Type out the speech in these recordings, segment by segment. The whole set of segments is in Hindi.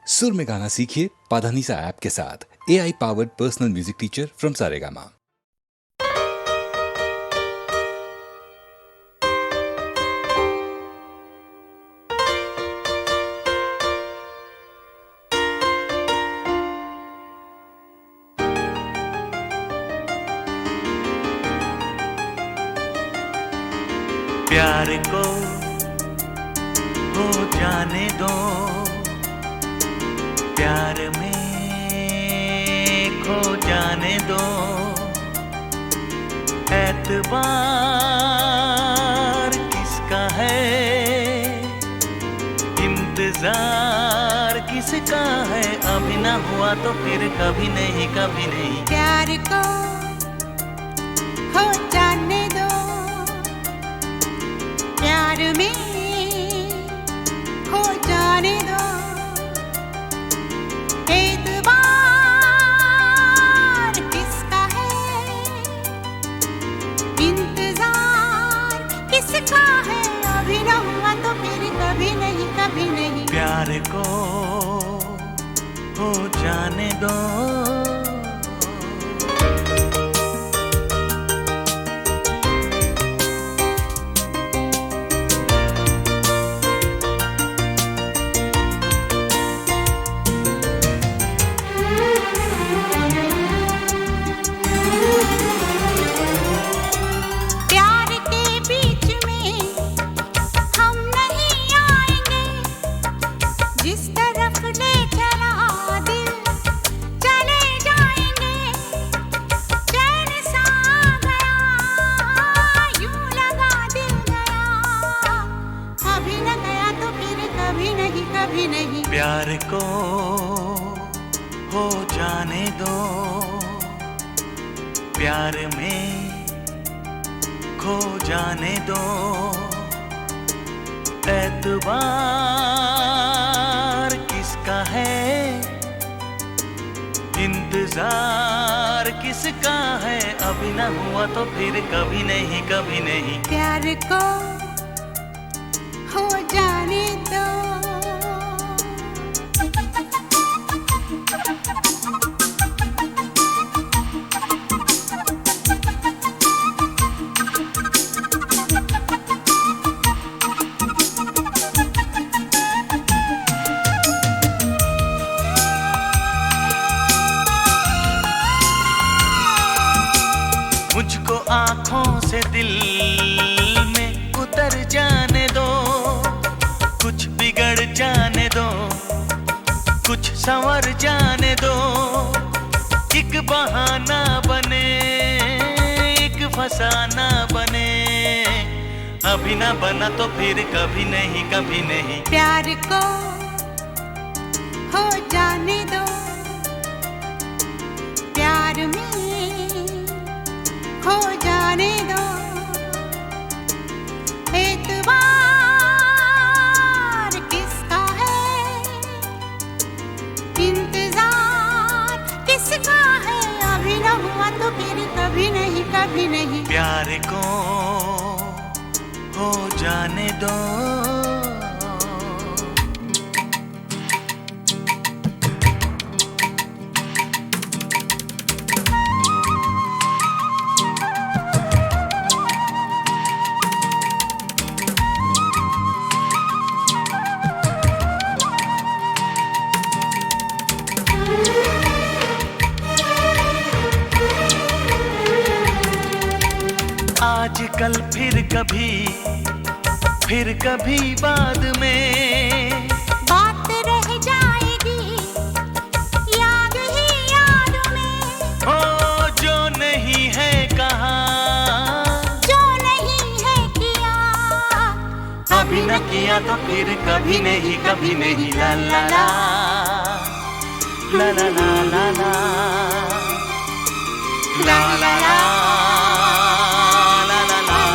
सुर में गाना सीखिए पाधानीसा ऐप के साथ। AI powered personal music teacher from Saregama. प्यार को हो जाने दो, प्यार में खो जाने दो। एतबार किसका है, इंतजार किसका है। अभी ना हुआ तो फिर कभी नहीं, कभी नहीं। प्यार को हो जाने दो, प्यार में खो जाने दो। एतबार किसका है, इंतजार किसका है। अभी ना हुआ तो फिर कभी नहीं, कभी नहीं। प्यार को हो जाने दो। प्यार को हो जाने दो, प्यार में खो जाने दो। एतबार किसका है, इंतजार किसका है। अभी ना हुआ तो फिर कभी नहीं, कभी नहीं। प्यार को हो जाने दो। मुझको आँखों से दिल में उतर जाने दो, कुछ बिगड़ जाने दो, कुछ संवर जाने दो। एक बहाना बने, एक फसाना बने। अभी ना बना तो फिर कभी नहीं, कभी नहीं। प्यार को हो जाने दो, प्यार में खो जाने दो। एतबार किसका है, इंतजार किसका है। अभी ना हुआ तो फिर कभी नहीं, कभी नहीं। प्यार को हो जाने दो। आजकल फिर कभी बाद में बात रह जाएगी, याद ही याद में। हो जो नहीं है कहा, जो नहीं है किया, अभी न किया तो फिर कभी नहीं, कभी नहीं। ला ला ला ला ला ला ला ला ला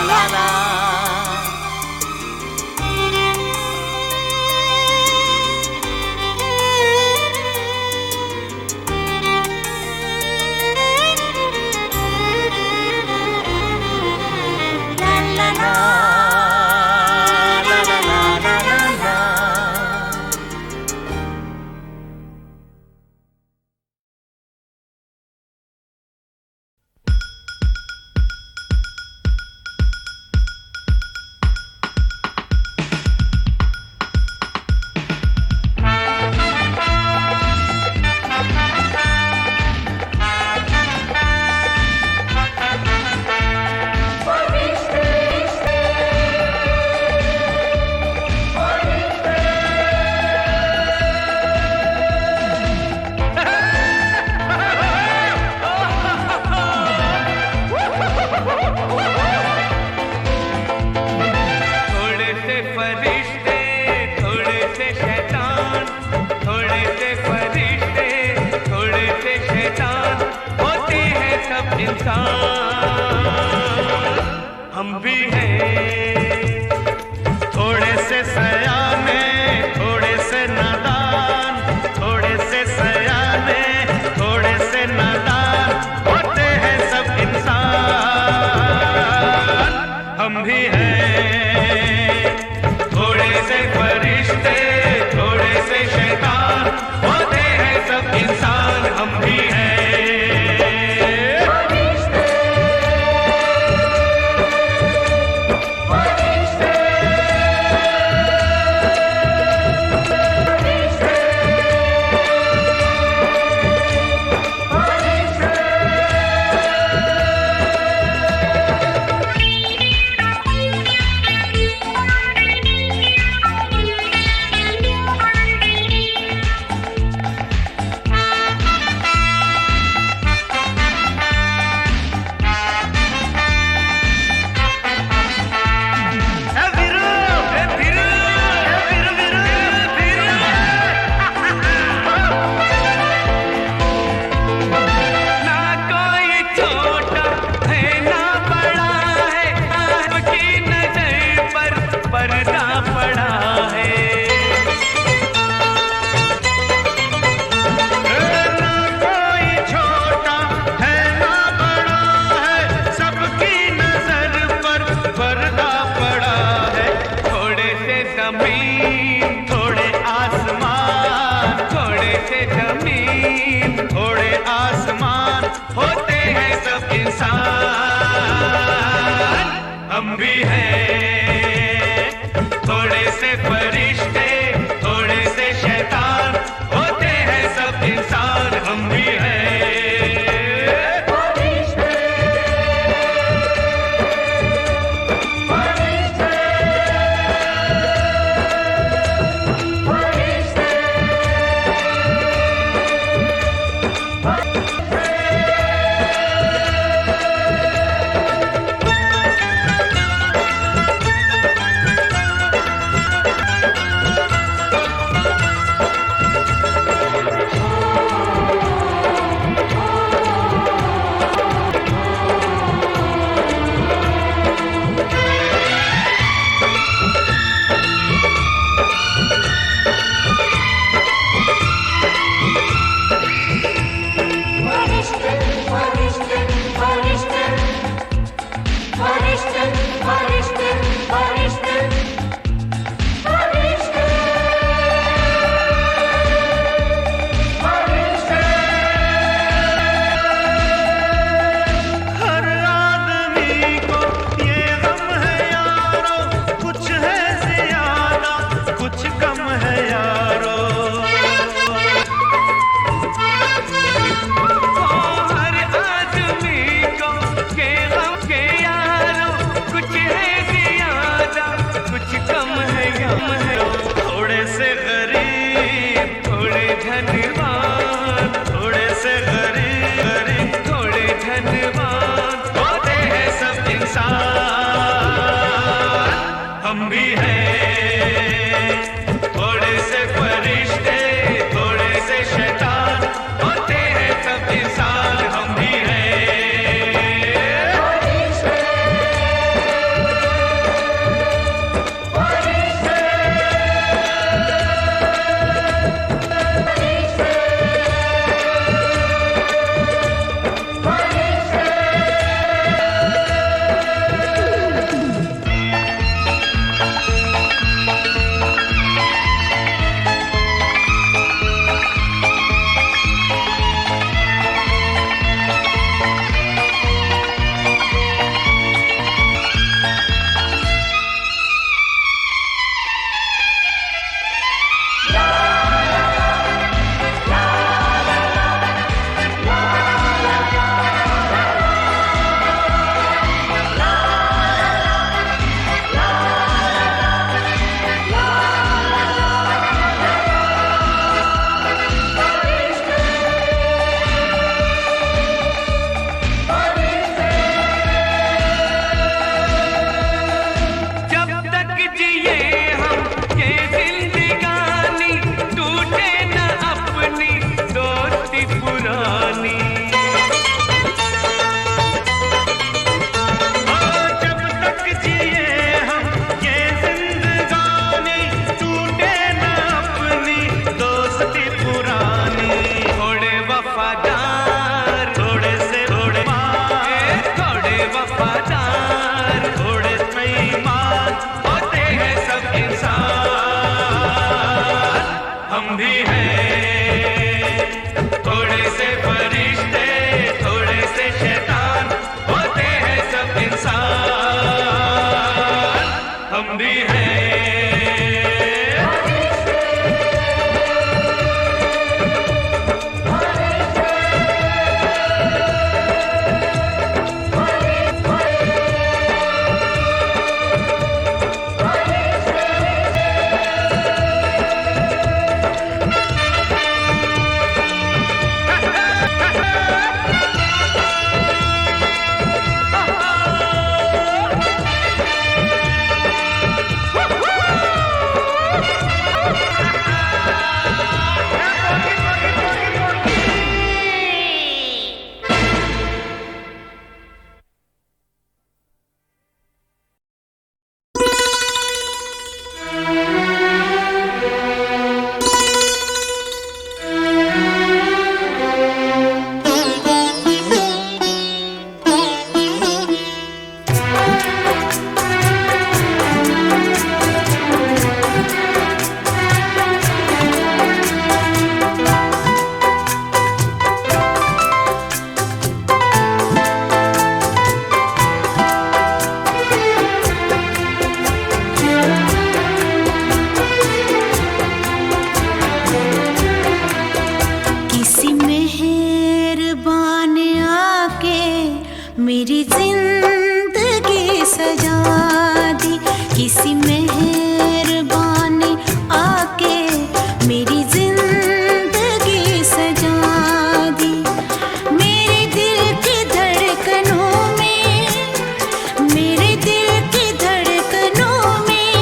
ला ला। भी हैं थोड़े से फरिश्ते, थोड़े से शैतान, होते हैं सब इंसान, हम भी हैं। मेरी जिंदगी सजा दी, किसी मेहरबान ने आके मेरी जिंदगी सजा दी। मेरे दिल की धड़कनों में, मेरे दिल की धड़कनों में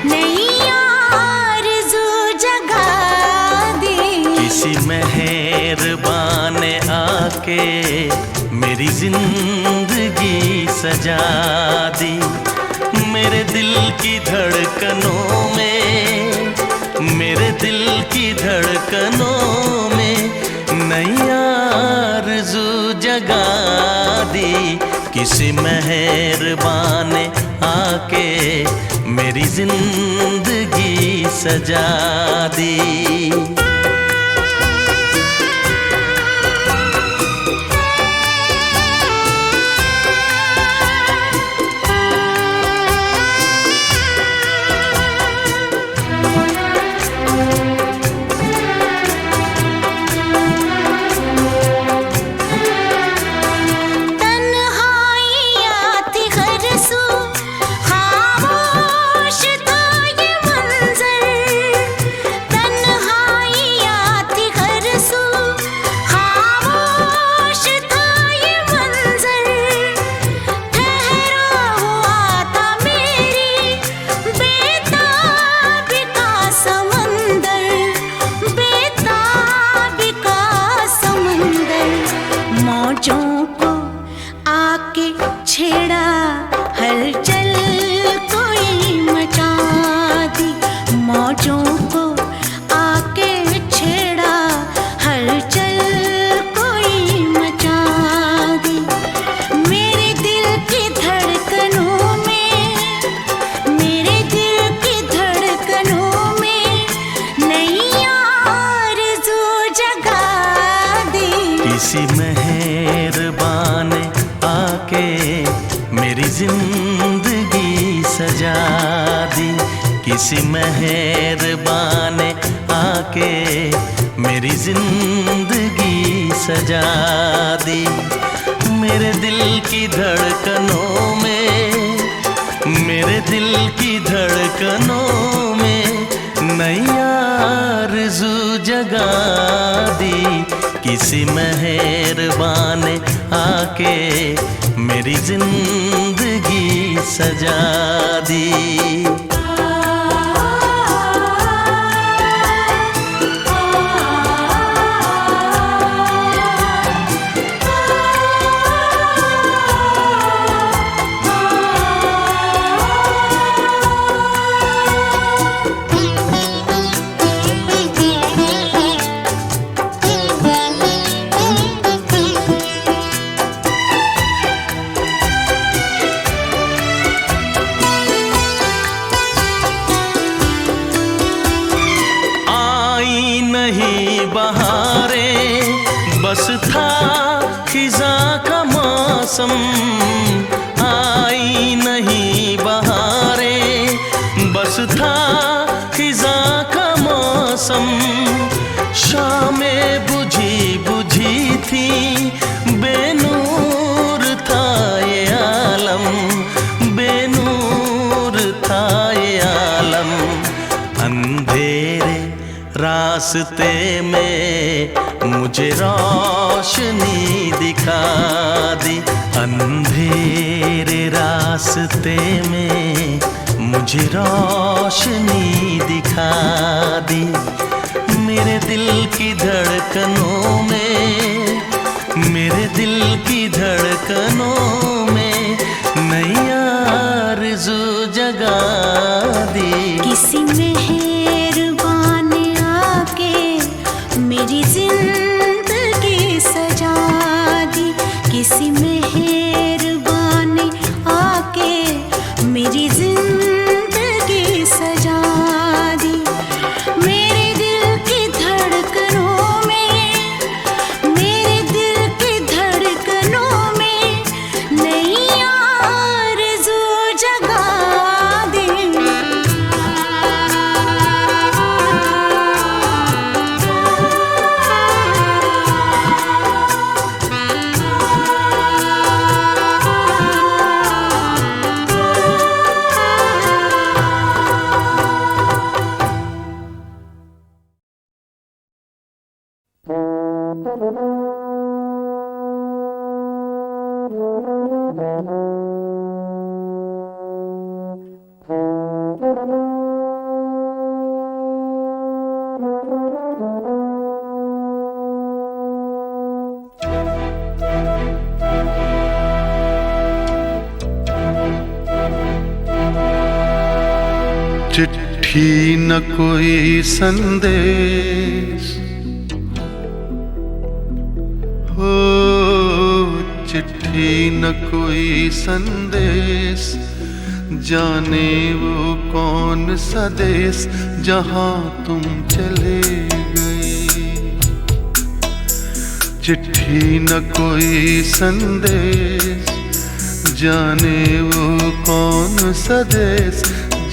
नई आरज़ू जगा दी। किसी मेहरबान ने आके मेरी जिंदगी सजा दी। मेरे दिल की धड़कनों में, मेरे दिल की धड़कनों में नई आरज़ू जगा दी। किसी मेहरबान ने आके मेरी जिंदगी सजा दी। छेड़ा हलचल कोई मचा दी, मौजों को आके छेड़ा हलचल कोई मचा दी। मेरे दिल की धड़कनों में, मेरे दिल की धड़कनों में नई आरज़ू जगा दी। किसी मेहरबान आके मेरी जिंदगी सजा दी। किसी मेहरबान आके मेरी जिंदगी सजा दी। मेरे दिल की धड़कनों में, मेरे दिल की धड़कनों में नई आरज़ू जगा दी। किसी मेहरबान आके मेरी जिंदगी सजा दी। नहीं बहारें, बस था खिज़ां का मौसम। आई नहीं बहारें, बस था खिज़ां का मौसम। शामें बुझी बुझी थी, बेनूर था ये आलम, बेनूर था ये आलम। अंधेरे रास्ते में मुझे रोशनी दिखा दी, अंधेरे रास्ते में मुझे रोशनी दिखा दी। मेरे दिल की धड़कनों में, मेरे दिल की धड़कनों में नई आरज़ू जगा दी। किसी मेहरबान ने आके मेरी जिंदगी सजा दी, किसी मेहरबान ने आके मेरी जिंदगी सजा दी। मेरे दिल की धड़कनों में, मेरे दिल की धड़कनों में नई आरज़ू जगा दी। चिट्ठी न कोई संदेश हो, चिट्ठी न कोई संदेश, जाने वो कौन सा देश जहाँ तुम चले गए। चिट्ठी न कोई संदेश, जाने वो कौन सा देश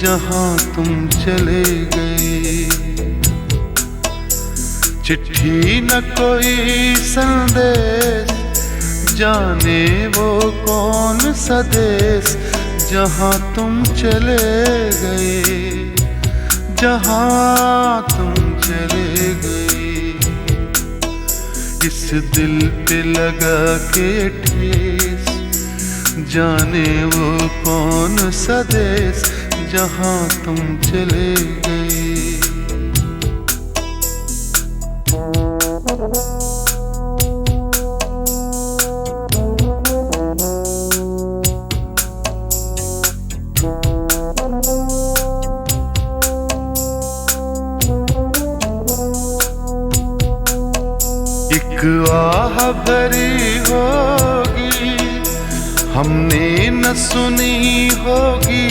जहाँ तुम चले गए। चिट्ठी न कोई संदेश, जाने वो कौन सा देश जहाँ तुम चले गए, जहाँ तुम चले गए। इस दिल पे लगा के ठेस, जाने वो कौन सा देश जहाँ तुम चले गए। एक आह भरी होगी, हमने न सुनी होगी,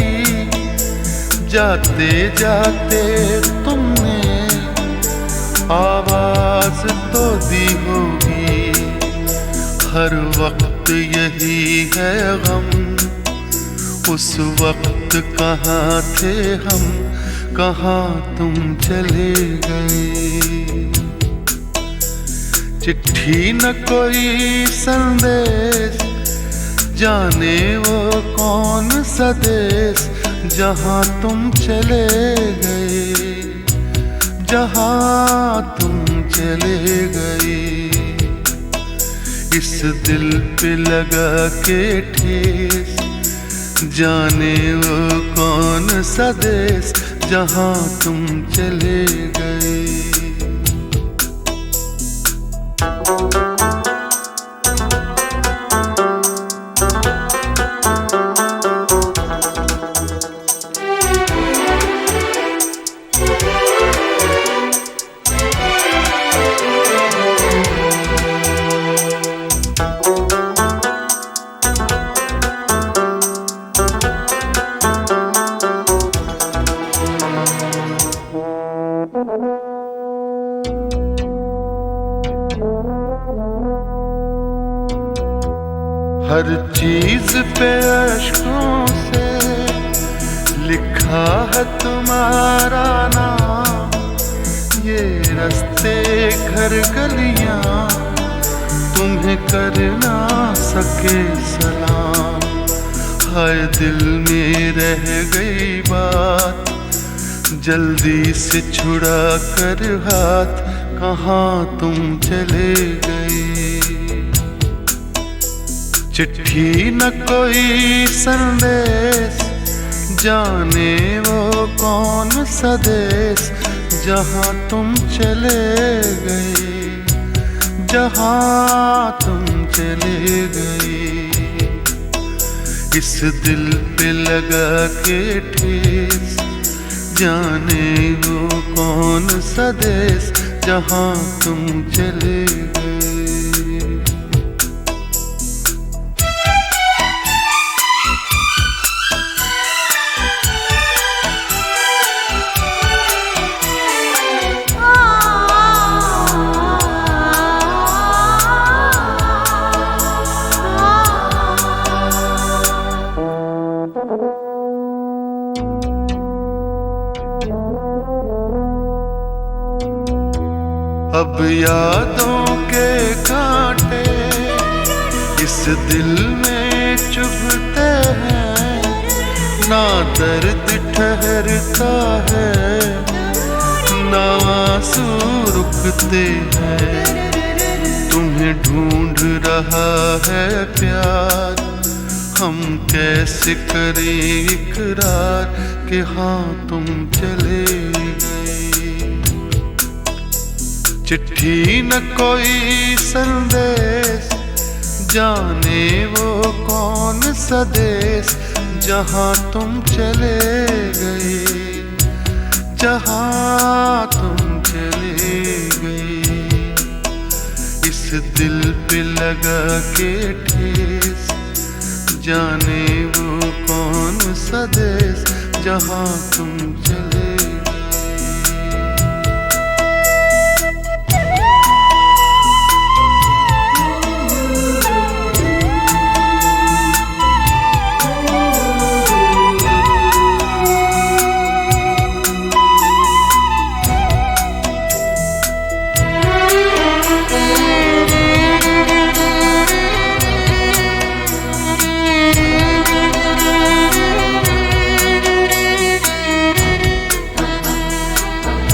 जाते जाते तुमने आवाज तो दी होगी। हर वक्त यही है गम, उस वक्त कहाँ थे हम, कहाँ तुम चले गए। चिट्ठी न कोई संदेश, जाने वो कौन सा देश जहाँ तुम चले गए, जहाँ तुम चले गए। इस दिल पे लगा के ठेस, जाने वो कौन सा देश जहाँ तुम चले गए। हर चीज पे अश्कों से लिखा है तुम्हारा नाम। ये रास्ते घर गलियां तुम्हें कर ना सके सलाम। हाय दिल में रह गई बात, जल्दी से छुड़ा कर हाथ, कहाँ तुम चले गए। चिट्ठी न कोई संदेश, जाने वो कौन सा देश, जहाँ तुम चले गए, जहाँ तुम चले गए। इस दिल पे लगा के ठेस, जाने वो कौन सा देश, जहाँ तुम चले गए। अब यादों के कांटे इस दिल में चुभते हैं, ना दर्द ठहरता है, ना आंसू रुकते हैं। तुम्हें ढूंढ रहा है प्यार, हम कैसे करें इकरार कि हाँ तुम चले गए। चिट्ठी न कोई संदेश, जाने वो कौन सा देश, जहाँ तुम चले गए, जहाँ तुम चले गए। इस दिल पे लगा के ठेस, जाने वो कौन सा देश, जहाँ तुम चले।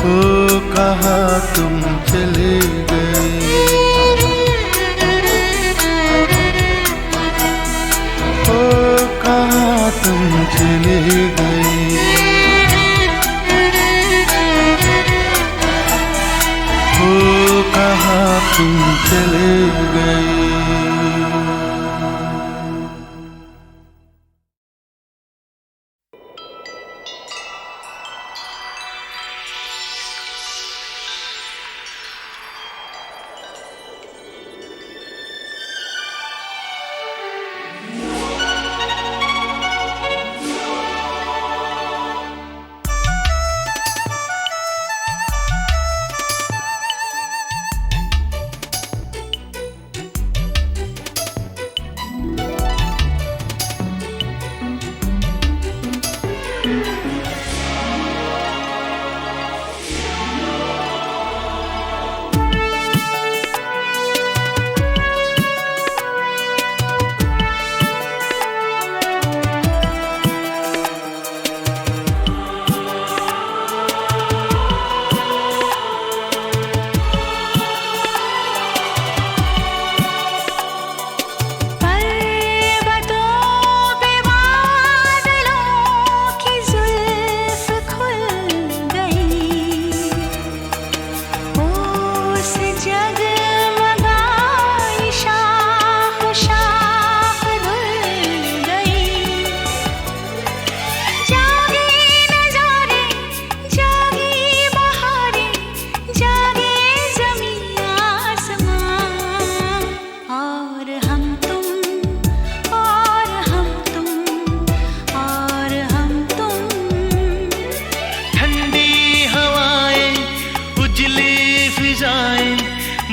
ओ कहाँ तुम चले गए, ओ कहाँ तुम चले गए। ओ कहाँ तुम चले गए।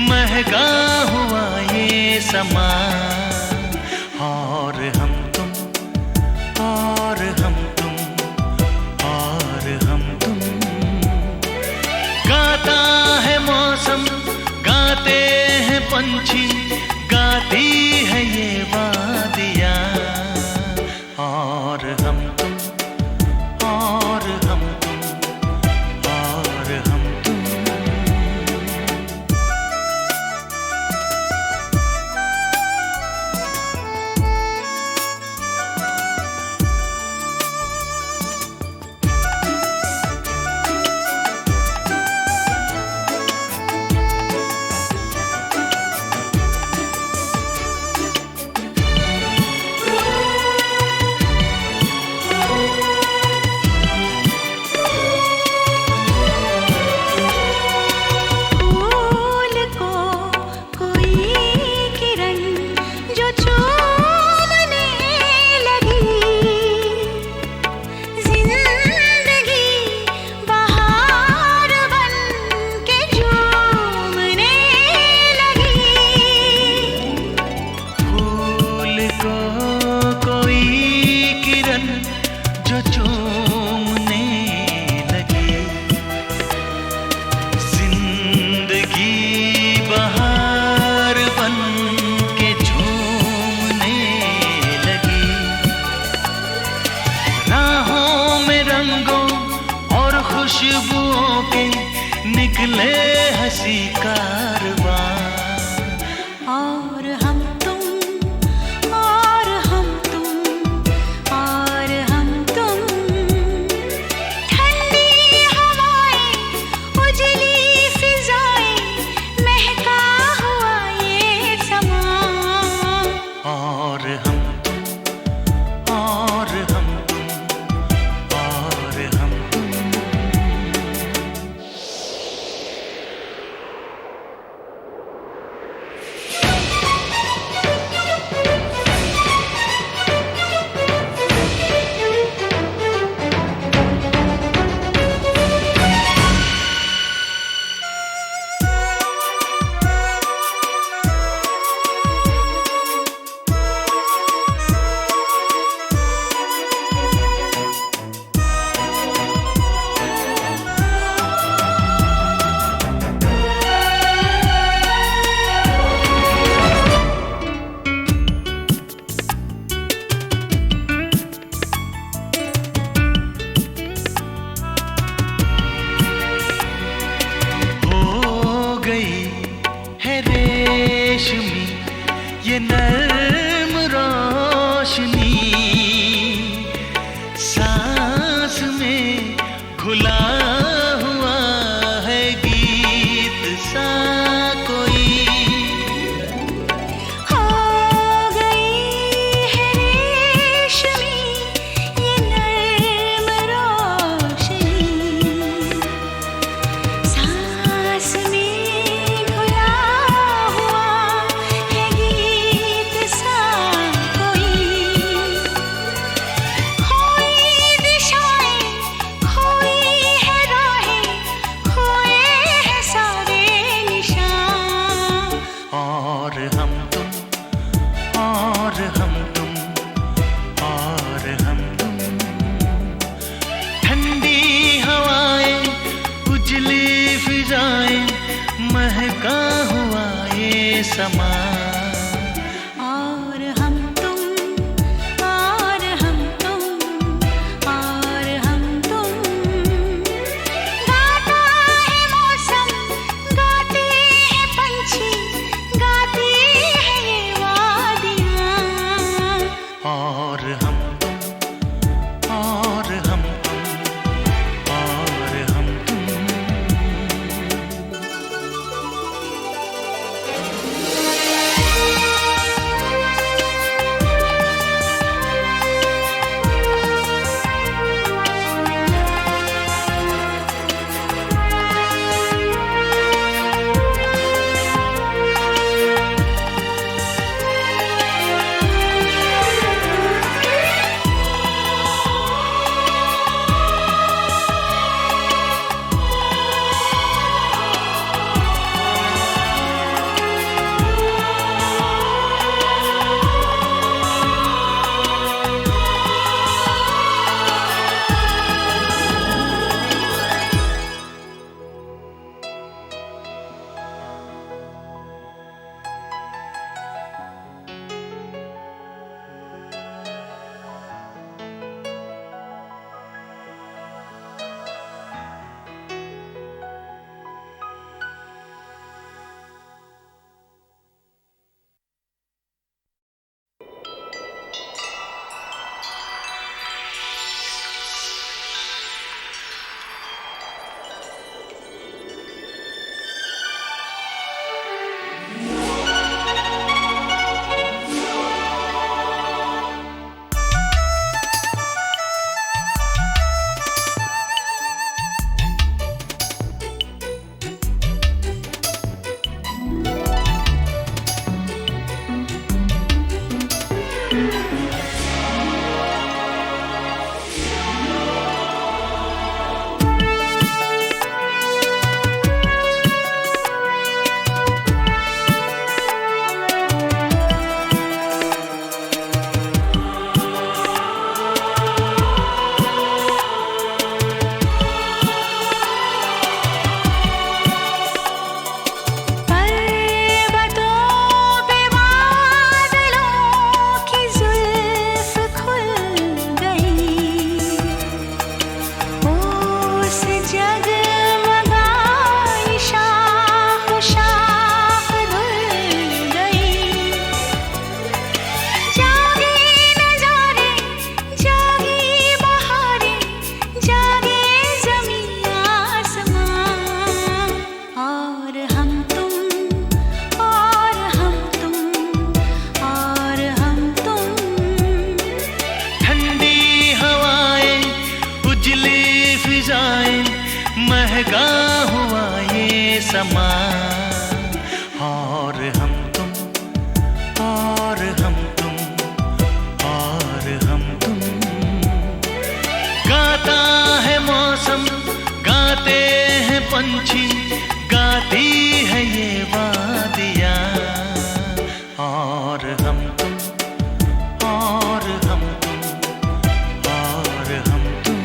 महका हुआ ये समा, और हम तुम, और हम तुम, और हम तुम। गाता है मौसम, गाते हैं पंछी, गाती है ये वादियाँ। और हम तुम, और हम तुम, और हम तुम। फूल को कोई किरण जो चूमने लगी, जिंदगी बहार बन के झूमने लगी। फूल को कोई किरण जो चूमने लगी, जिंदगी बहार बन के झूमने लगी। राहों में रंगों और खुशबुओं के निकले हंसी कारवां। और हम तुम, और हम तुम, और हम तुम। ठंडी हवाएं, उजली फिजाएं, महका हुआ ये समा। और हम तुम, और हम तुम, और हम तुम। हो गई है रेशमी ये नर्म रोशनी, सांस में घुला हुआ है गीत सा कोई। हो गई है रेशमी ये नर्म रोशनी, सांस में घुला हुआ है गीत सा कोई। खोई दिशाएं, खोई है राहें, खोए हैं सारे निशान। और हम तुम, और हम तुम, और हम तुम। ठंडी हवाएं, उजली फिजाएं, महका हुआ ये समा। और हम तुम, और हम तुम, और हम तुम। गाता है मौसम, गाते हैं पंछी, गाती है ये वादियाँ। और हम तुम, और हम तुम, और हम तुम। समा। और हम तुम, और हम तुम, और हम तुम। गाता है मौसम, गाते हैं पंछी, गाती है ये वादियाँ। और हम तुम, और हम तुम, और हम तुम।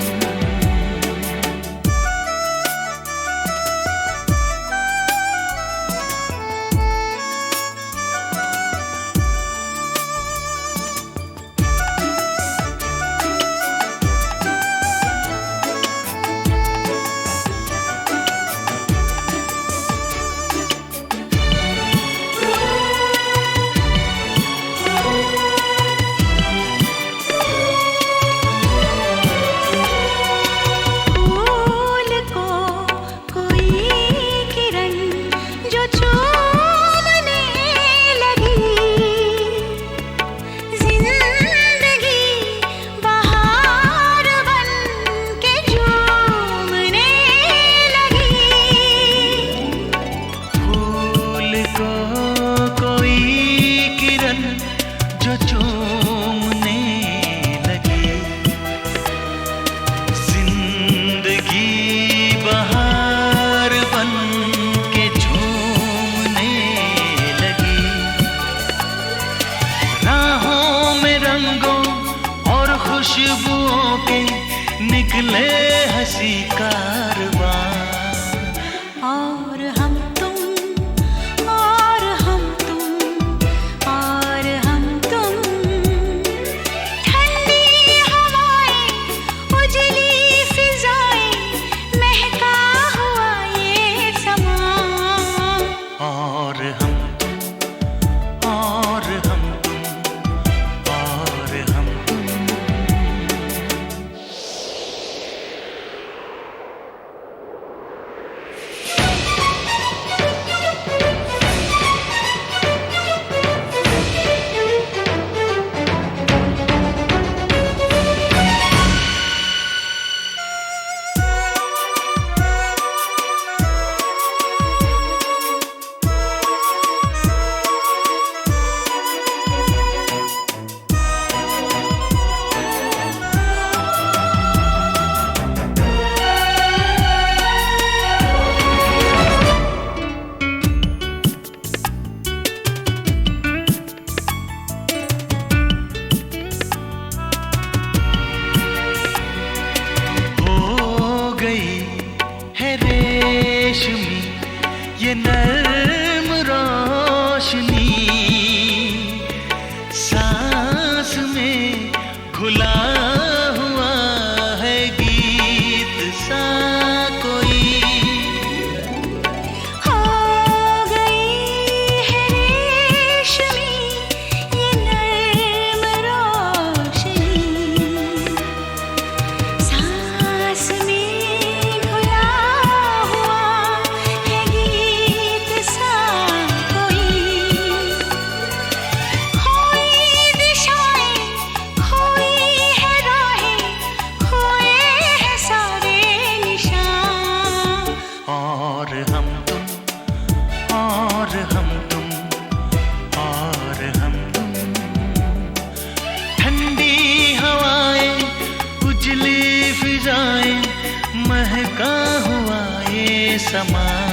जो चूमने लगी, जिंदगी बहार बन के झूमने लगी। राहों में रंगों और खुशबुओं के निकले हंसी कारवां। और हम तुम, और हम तुम, और हम तुम। ठंडी हवाएं, उजली फिजाएं, महका हुआ ये समा। और हम तुम, और हम तुम, और हम तुम। रेशमी ये नर्म रोशनी, सांस में घुला हुआ है गीत सा कोई। हो गई है रेशमी ये नर्म रोशनी, सांस में और हम तुम, और हम तुम। ठंडी हवाएं, उजली फिजाएं, महका हुआ ये समा।